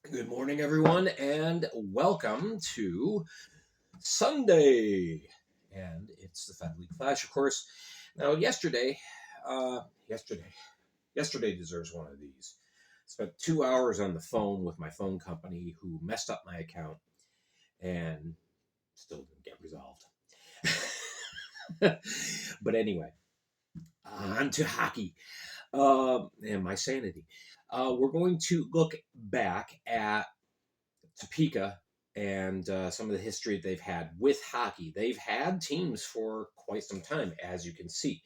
Good morning, everyone, and welcome to Sunday. And it's the Fed League Flash, of course. Now, uh, yesterday, yesterday deserves one of these. Spent 2 hours on the phone with my phone company who messed up my account and still didn't get resolved. But anyway, on to hockey and my sanity. We're going to look back at Topeka and some of the history they've had with hockey. They've had teams for quite some time, as you can see.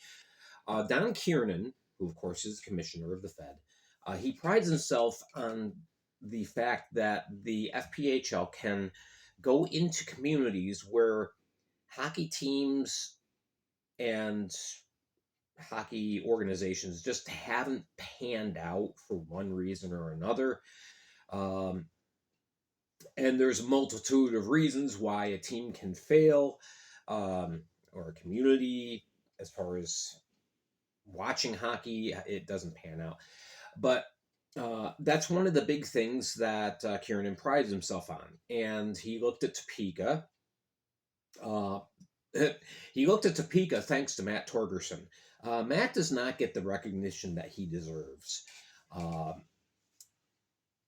Don Kiernan, who of course is commissioner of the Fed, he prides himself on the fact that the FPHL can go into communities where hockey teams and hockey organizations just haven't panned out for one reason or another. Um, and there's a multitude of reasons why a team can fail, or a community as far as watching hockey it doesn't pan out, but that's one of the big things that Kieran prides himself on. And he looked at Topeka. uh, he looked at Topeka thanks to Matt Torgerson. Matt does not get the recognition that he deserves.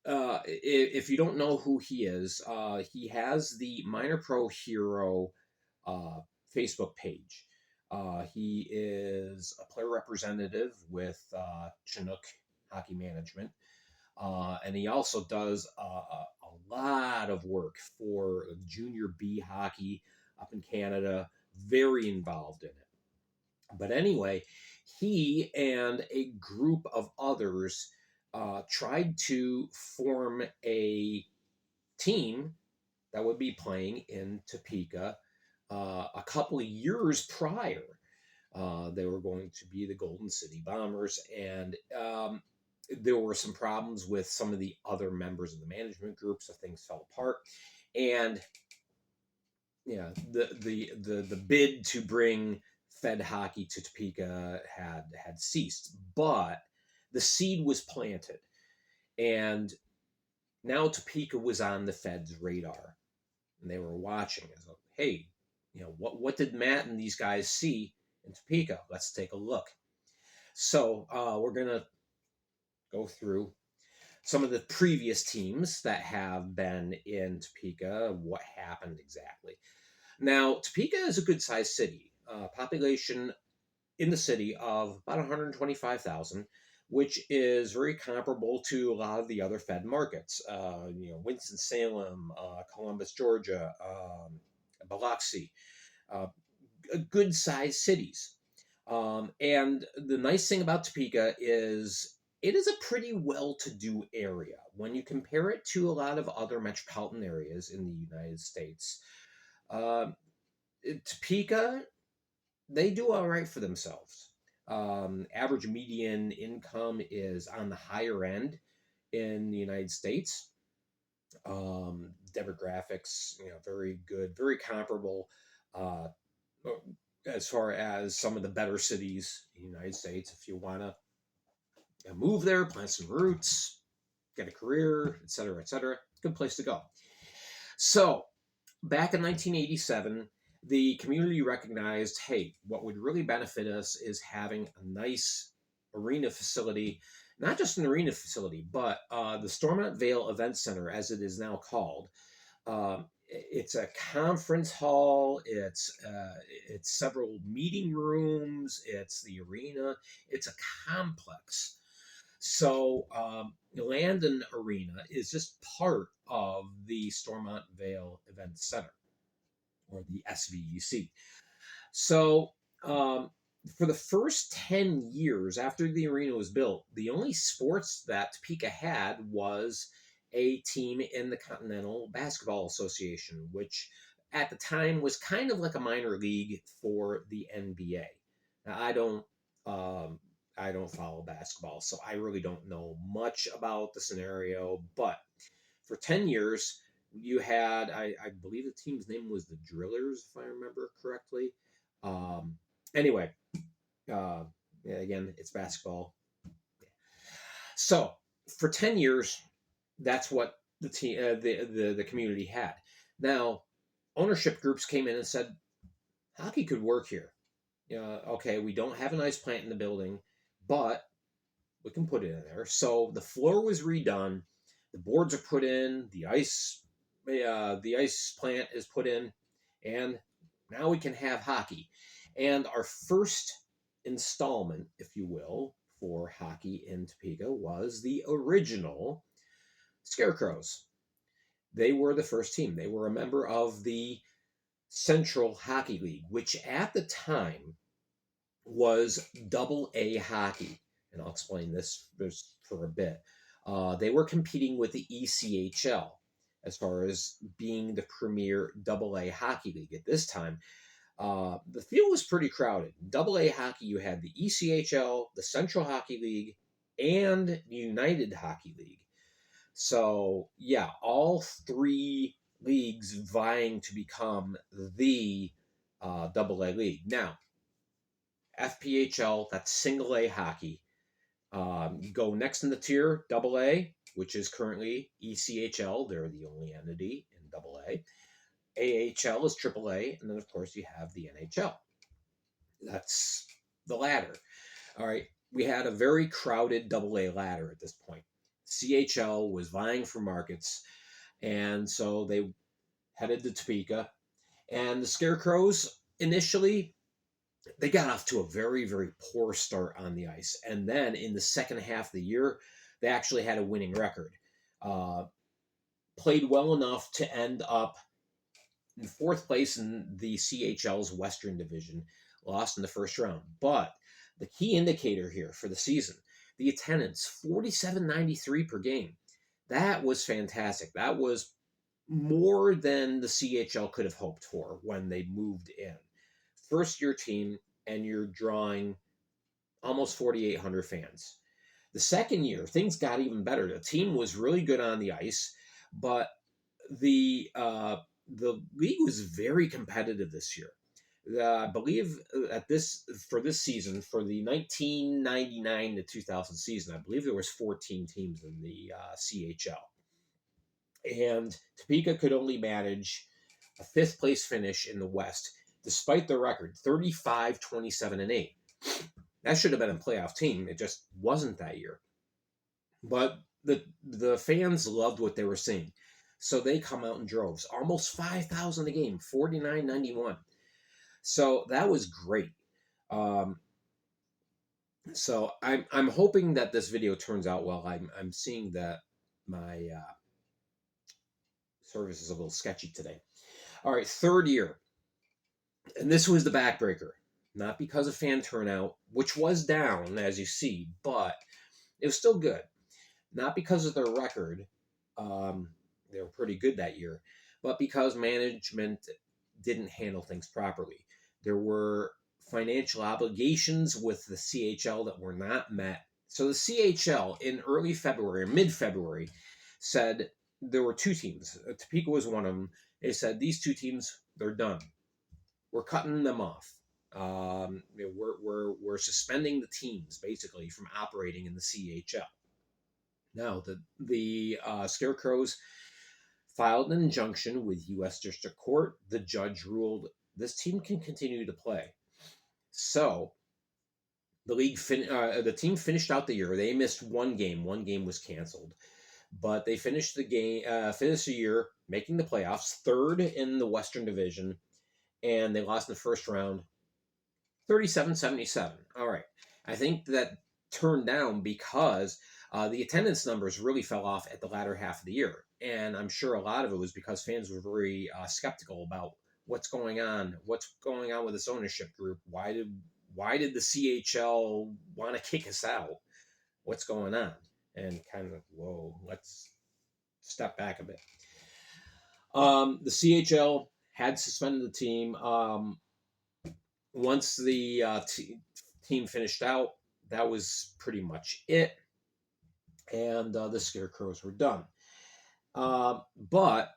uh, if you don't know who he has the Minor Pro Hero uh, Facebook page. He is a player representative with Chinook Hockey Management, and he also does a lot of work for Junior B hockey up in Canada. Very involved in it. But anyway, he and a group of others tried to form a team that would be playing in Topeka a couple of years prior. They were going to be the Golden City Bombers, and there were some problems with some of the other members of the management group, so things fell apart. And yeah, the bid to bring Fed hockey to Topeka had ceased, but the seed was planted, and now Topeka was on the Fed's radar, and they were watching. It's like, hey, what did Matt and these guys see in Topeka? Let's take a look. So we're gonna go through some of the previous teams that have been in Topeka. What happened exactly? Now, Topeka is a good sized city. Population in the city of about 125,000, which is very comparable to a lot of the other Fed markets. Winston-Salem, Columbus, Georgia, Biloxi, uh, good sized cities. And the nice thing about Topeka is it is a pretty well to do area when you compare it to a lot of other metropolitan areas in the United States. Um, Topeka, they do all right for themselves. Average median income is on the higher end in the United States. Demographics, very good, very comparable uh, as far as some of the better cities in the United States. If you want to move there, plant some roots, get a career, et cetera, good place to go. So back in 1987, the community recognized, hey, what would really benefit us is having a nice arena facility, not just an arena facility, but the Stormont Vale Event Center, as it is now called. It's a conference hall. It's several meeting rooms. It's the arena. It's a complex. So Landon Arena is just part of the Stormont Vale Event Center, or the SVEC. So for the first 10 years after the arena was built, the only sports that Topeka had was a team in the Continental Basketball Association, which at the time was kind of like a minor league for the NBA. Now, um, I don't follow basketball, so I really don't know much about the scenario. But for 10 years, you had, I believe the team's name was the Drillers, if I remember correctly. Um, anyway, uh, yeah, again, it's basketball. So for 10 years, that's what the team, the community had. Now, ownership groups came in and said hockey could work here. Okay, we don't have an ice plant in the building, but we can put it in there. So the floor was redone, the boards are put in, the ice plant is put in, and now we can have hockey. And our first installment, if you will, for hockey in Topeka was the original Scarecrows. They were the first team. They were a member of the Central Hockey League, which at the time was double A hockey. And I'll explain this for a bit. They were competing with the ECHL as far as being the premier double A hockey league at this time. The field was pretty crowded. Double A hockey, you had the ECHL, the Central Hockey League, and the United Hockey League. So, yeah, all three leagues vying to become the double A league. Now, FPHL, that's single A hockey. You go next in the tier, double A, which is currently ECHL. They're the only entity in double A. AHL is triple A. And then, of course, you have the NHL. That's the ladder. All right. We had a very crowded double A ladder at this point. CHL was vying for markets. And so they headed to Topeka. And the Scarecrows initially, they got off to a very, very poor start on the ice. And then in the second half of the year, they actually had a winning record. Played well enough to end up in fourth place in the CHL's Western Division, lost in the first round. But the key indicator here for the season, the attendance, 4793 per game. That was fantastic. That was more than the CHL could have hoped for when they moved in. First year team, and you're drawing almost 4,800 fans. The second year, things got even better. The team was really good on the ice, but the league was very competitive this year. I believe for this season, for the 1999 to 2000 season, I believe there was 14 teams in the CHL, and Topeka could only manage a fifth place finish in the West, despite the record 35, 27, and 8. That should have been a playoff team. It just wasn't that year. But the fans loved what they were seeing. So they come out in droves, almost 5,000 a game, 49.91. So that was great. So I'm hoping that this video turns out well. I'm seeing that my service is a little sketchy today. All right, third year. And this was the backbreaker. Not because of fan turnout, which was down, as you see, but it was still good. Not because of their record. They were pretty good that year, but because management didn't handle things properly. There were financial obligations with the CHL that were not met. So the CHL in early February, mid-February, said there were two teams. Topeka was one of them. They said these two teams, they're done. We're cutting them off. We're suspending the teams basically from operating in the CHL. Now the Scarecrows filed an injunction with U.S. District Court. The judge ruled this team can continue to play. So the team finished out the year. They missed one game. One game was canceled, but they finished the year making the playoffs, third in the Western Division, and they lost in the first round, 37-77. All right, I think that turned down because the attendance numbers really fell off at the latter half of the year. And I'm sure a lot of it was because fans were very skeptical about what's going on with this ownership group. Why did the CHL want to kick us out? What's going on? And kind of, whoa, let's step back a bit. The CHL had suspended the team. Once the team finished out, that was pretty much it. And the Scarecrows were done. But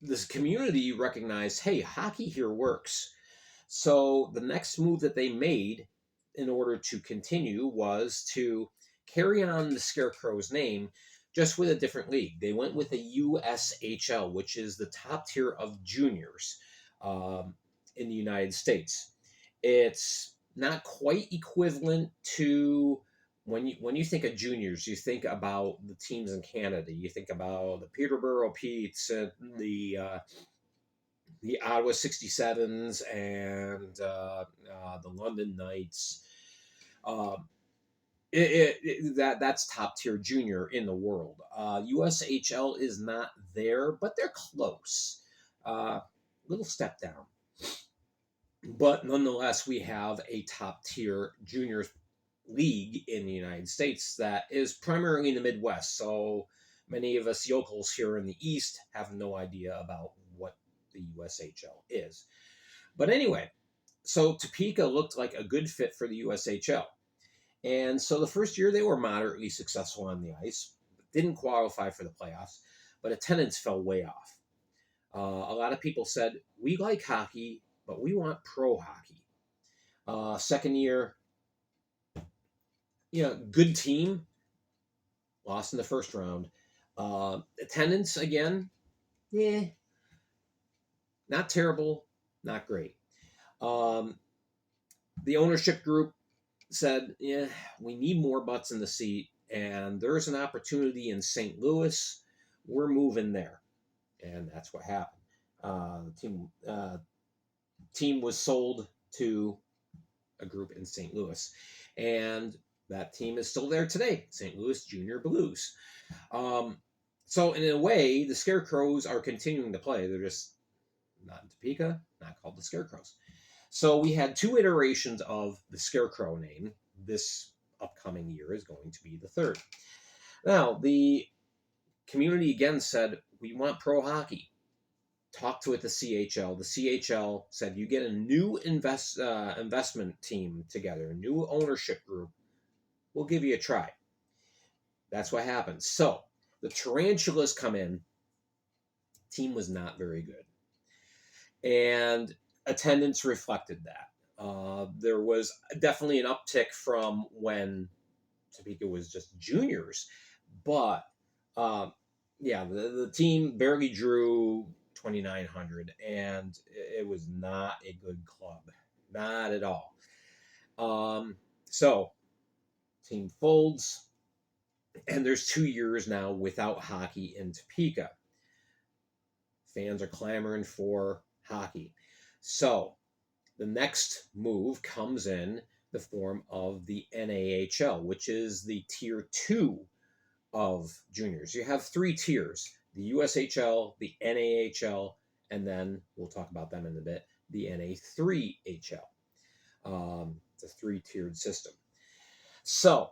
this community recognized, hey, hockey here works. So the next move that they made in order to continue was to carry on the Scarecrow's name, just with a different league. They went with the USHL, which is the top tier of juniors um, in the United States. It's not quite equivalent to when you think of juniors, you think about the teams in Canada. You think about the Peterborough Petes and the Ottawa 67s and the London Knights. Um, that's top tier junior in the world. USHL is not there, but they're close. Little step down, but nonetheless, we have a top tier junior league in the United States that is primarily in the Midwest. So many of us yokels here in the East have no idea about what the USHL is. But anyway, so Topeka looked like a good fit for the USHL. And so the first year they were moderately successful on the ice, didn't qualify for the playoffs, but attendance fell way off. A lot of people said, we like hockey, but we want pro hockey. Second year, good team, lost in the first round. Attendance, again, yeah, not terrible, not great. The ownership group said, yeah, we need more butts in the seat, and there's an opportunity in St. Louis. We're moving there. And that's what happened. The team was sold to a group in St. Louis, and that team is still there today, St. Louis Junior Blues. So in a way, the Scarecrows are continuing to play. They're just not in Topeka, not called the Scarecrows. So we had two iterations of the Scarecrow name. This upcoming year is going to be the third. Now, the community again said, we want pro hockey. Talked to it the CHL. The CHL said, you get a new investment team together, a new ownership group. We'll give you a try. That's what happened. So the Tarantulas come in. Team was not very good. And attendance reflected that. There was definitely an uptick from when Topeka was just juniors. But, the team barely drew 2,900, and it was not a good club. Not at all. So, team folds, and there's 2 years now without hockey in Topeka. Fans are clamoring for hockey. So, the next move comes in the form of the NAHL, which is the tier 2 of juniors. You have 3 tiers: the USHL, the NAHL, and then we'll talk about them in a bit, the NA3HL. It's a 3-tiered system. So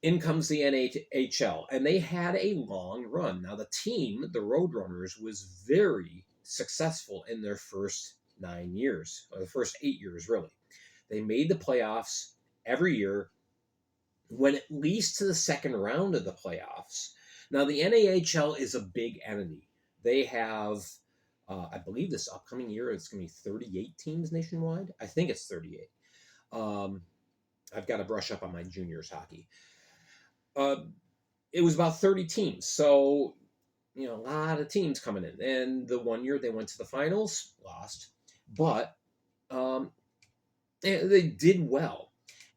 in comes the NAHL, and they had a long run. Now the team, the Roadrunners, was very successful in their first 9 years, or the first 8 years, really. They made the playoffs every year, went at least to the second round of the playoffs. Now, the NAHL is a big entity. They have, I believe this upcoming year, it's going to be 38 teams nationwide. I think it's 38. I've got to brush up on my juniors hockey. It was about 30 teams. So, a lot of teams coming in. And the one year they went to the finals, lost. But they did well.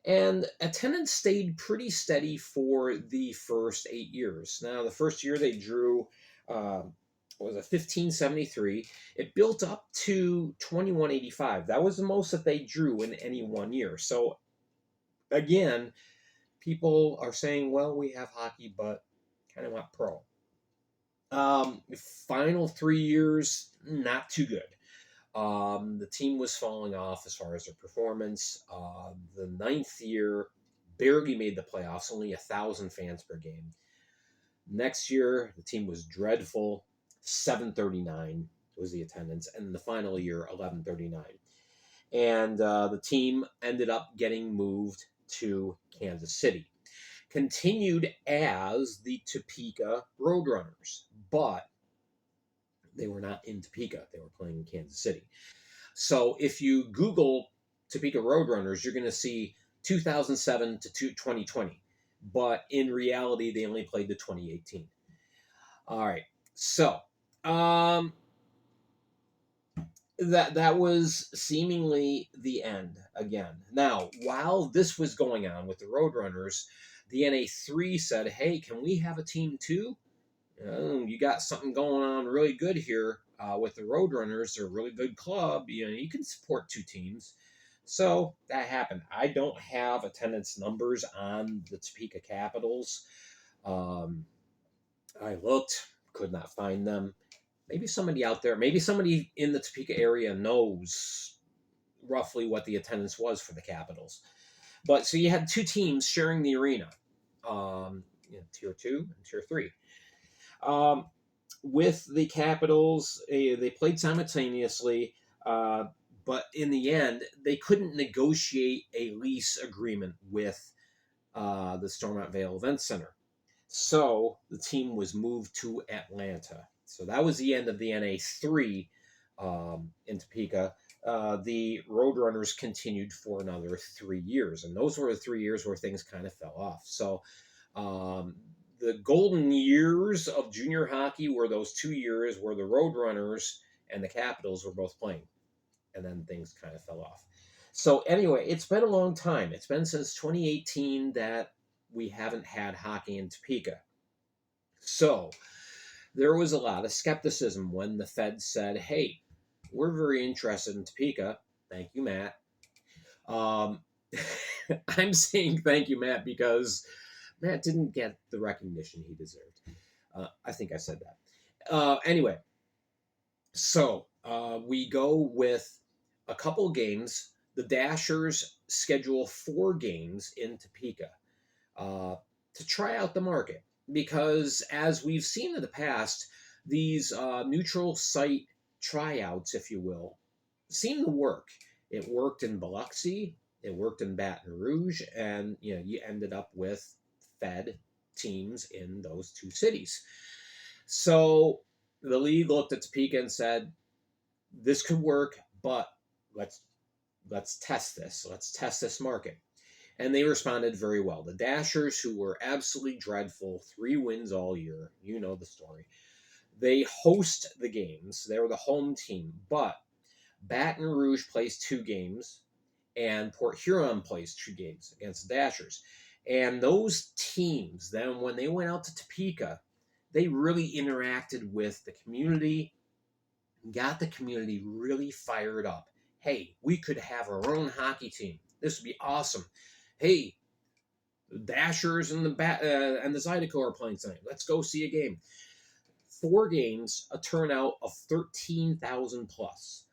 And attendance stayed pretty steady for the first 8 years. Now, the first year they drew, was a 1573. It built up to 2185. That was the most that they drew in any one year. So, again, people are saying, well, we have hockey, but kind of want pro. Final 3 years, not too good. The team was falling off as far as their performance. The 9th year barely made the playoffs, only 1,000 fans per game. Next year, the team was dreadful. 739 was the attendance, and the final year, 1139. And the team ended up getting moved to Kansas City. Continued as the Topeka Roadrunners, but they were not in Topeka. They were playing in Kansas City. So if you Google Topeka Roadrunners, you're going to see 2007 to 2020. but in reality, they only played the 2018. All right, so um, that was seemingly the end again. Now, while this was going on with the Roadrunners, the NA3 said, "Hey, can we have a team too? You got something going on really good here with the Roadrunners. They're a really good club. You can support two teams." So that happened. I don't have attendance numbers on the Topeka Capitals. Um, I looked, could not find them. Maybe somebody out there, maybe somebody in the Topeka area knows roughly what the attendance was for the Capitals. But so you had two teams sharing the arena, tier two and tier three. Um, with the Capitals, they played simultaneously, uh, but in the end, they couldn't negotiate a lease agreement with the Stormont Vale Event Center. So the team was moved to Atlanta. So that was the end of the NA3 in Topeka. The Roadrunners continued for another 3 years, and those were the 3 years where things kind of fell off. So um, the golden years of junior hockey were those 2 years where the Roadrunners and the Capitals were both playing, and then things kind of fell off. So anyway, it's been a long time. It's been since 2018 that we haven't had hockey in Topeka. So there was a lot of skepticism when the Fed said, "Hey, we're very interested in Topeka." Thank you, Matt. Um, I'm saying thank you, Matt, because Matt didn't get the recognition he deserved. I think I said that. Anyway, so we go with a couple games. The Dashers schedule 4 games in Topeka uh, to try out the market because, as we've seen in the past, these neutral site tryouts, if you will, seem to work. It worked in Biloxi, it worked in Baton Rouge, and you ended up with Fed teams in those two cities. So the league looked at Topeka and said, "This could work, but let's test this. Let's test this market." And they responded very well. The Dashers, who were absolutely dreadful, 3 wins all year, you know the story. They host the games. They were the home team, but Baton Rouge plays 2 games, and Port Huron plays 2 games against the Dashers. And those teams, then when they went out to Topeka, they really interacted with the community, got the community really fired up. Hey, we could have our own hockey team. This would be awesome. Hey, the Dashers and the Zydeco are playing tonight. Let's go see a game. 4 games, a turnout of 13,000 plus.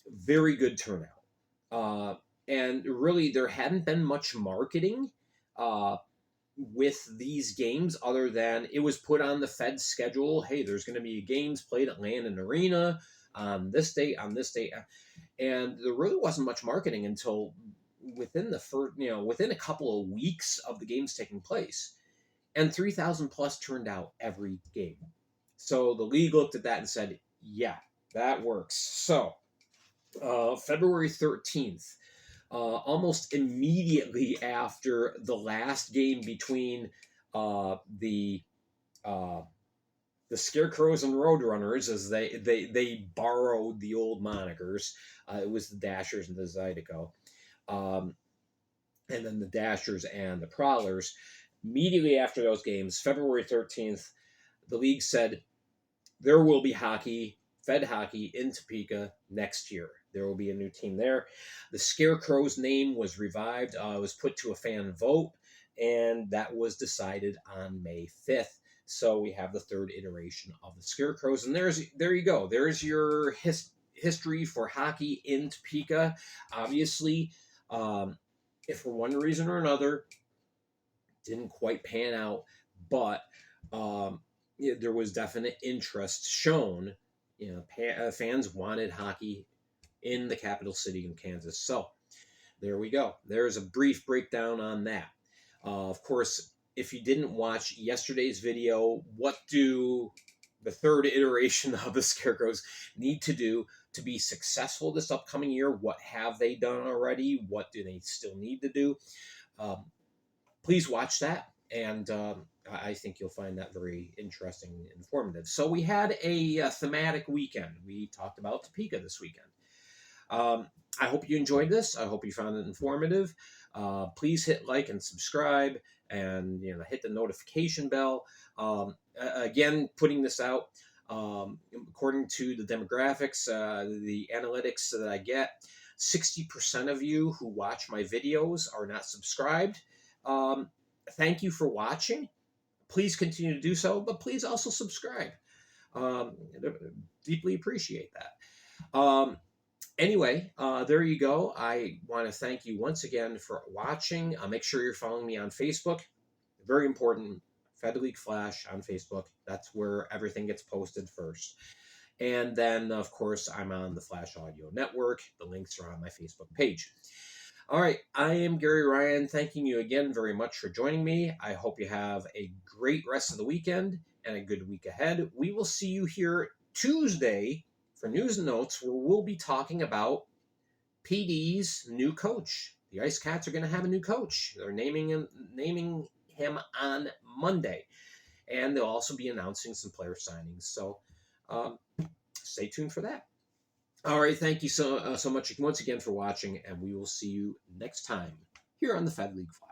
Very good turnout. And really, there hadn't been much marketing with these games other than it was put on the Fed's schedule. Hey, there's going to be games played at Landon Arena on this date, and there really wasn't much marketing until within the first, within a couple of weeks of the games taking place, and 3,000 plus turned out every game. So the league looked at that and said, "Yeah, that works." So February 13th, almost immediately after the last game between the Scarecrows and Roadrunners, as they borrowed the old monikers. It was the Dashers and the Zydeco. And then the Dashers and the Prowlers. Immediately after those games, February 13th, the league said there will be hockey, Fed hockey in Topeka next year. There will be a new team there. The Scarecrows name was revived, was put to a fan vote, and that was decided on May 5th. So we have the third iteration of the Scarecrows, and there you go. There's your history for hockey in Topeka. Obviously, if for one reason or another didn't quite pan out, but there was definite interest shown. Fans wanted hockey in the capital city in Kansas. So there we go. There's a brief breakdown on that. Of course, if you didn't watch yesterday's video, what do the third iteration of the Scarecrows need to do to be successful this upcoming year? What have they done already? What do they still need to do? please watch that. And I think you'll find that very interesting and informative. So we had a thematic weekend. We talked about Topeka this weekend. I hope you enjoyed this. I hope you found it informative. Please hit like and subscribe, and hit the notification bell. Again, putting this out according to the demographics, the analytics that I get. 60% of you who watch my videos are not subscribed. Thank you for watching. Please continue to do so, but please also subscribe. Deeply appreciate that. Anyway, there you go. I want to thank you once again for watching. Make sure you're following me on Facebook. Very important. Fed League Flash on Facebook. That's where everything gets posted first. And then, of course, I'm on the Flash Audio Network. The links are on my Facebook page. All right, I am Gary Ryan, thanking you again very much for joining me. I hope you have a great rest of the weekend and a good week ahead. We will see you here Tuesday for News and Notes, where we'll be talking about PD's new coach. The Ice Cats are going to have a new coach. They're naming him on Monday, and they'll also be announcing some player signings. So stay tuned for that. All right, thank you so much once again for watching, and we will see you next time here on the Fed League Flash.